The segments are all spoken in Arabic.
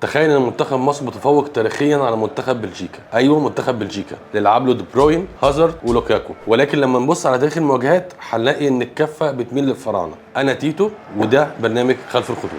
تخيل ان منتخب مصر متفوق تاريخيا على منتخب بلجيكا. ايوه منتخب بلجيكا اللي لعب له دي بروين، هازارد ولوكاكو، ولكن لما نبص على تاريخ المواجهات هنلاقي ان الكفه بتميل للفراعنه. انا تيتو وده برنامج خلف الخطوط.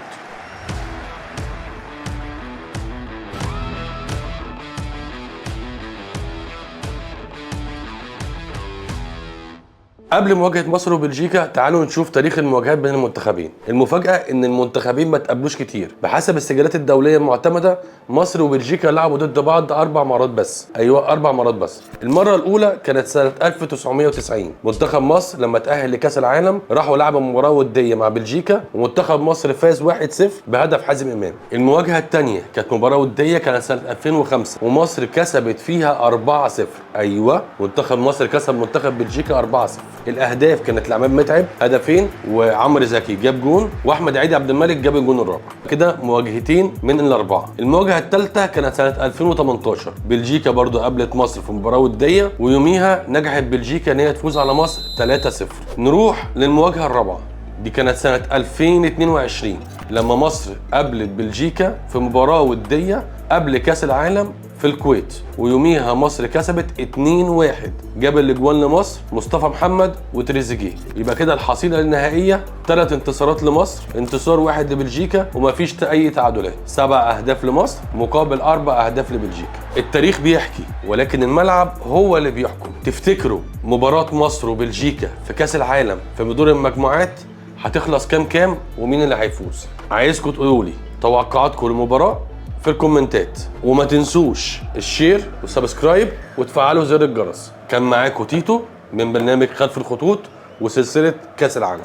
قبل مواجهه مصر وبلجيكا تعالوا نشوف تاريخ المواجهات بين المنتخبين. المفاجاه ان المنتخبين ما تقابلوش كتير. بحسب السجلات الدوليه المعتمده مصر وبلجيكا لعبوا ضد بعض 4 مرات بس. ايوه 4 مرات بس. المره الاولى كانت سنه 1990. منتخب مصر لما تاهل لكاس العالم راحوا لعبوا مباراه وديه مع بلجيكا ومنتخب مصر فاز 1-0 بهدف حازم امام. المواجهه الثانيه كانت مباراه وديه كانت سنه 2005 ومصر كسبت فيها 4-0. ايوه منتخب مصر كسب منتخب بلجيكا 4-0. الاهداف كانت لعماد متعب هدفين وعمرو زكي جاب جون واحمد عيدي عبد الملك جاب الجون الرابع. كده مواجهتين من الاربعه. المواجهه الثالثه كانت سنه 2018. بلجيكا برضو قابلت مصر في مباراه وديه ويوميها نجحت بلجيكا ان هي تفوز على مصر 3-0. نروح للمواجهه الرابعه. دي كانت سنه 2022 لما مصر قابلت بلجيكا في مباراه وديه قبل كاس العالم في الكويت ويوميها مصر كسبت 2-1. جاب الاجوان لمصر مصطفى محمد وتريزيجيه. يبقى كده الحصيله النهائيه 3 انتصارات لمصر، انتصار 1 لبلجيكا ومفيش اي تعادلات. 7 اهداف لمصر مقابل 4 اهداف لبلجيكا. التاريخ بيحكي ولكن الملعب هو اللي بيحكم. تفتكروا مباراه مصر وبلجيكا في كاس العالم في دور المجموعات هتخلص كام ومين اللي هيفوز؟ عايزكم تقولوا لي توقعاتكم للمباراه في الكومنتات وما تنسوش الشير والسبسكرايب وتفعلوا زر الجرس. كان معاكم تيتو من برنامج خلف الخطوط وسلسلة كاس العالم.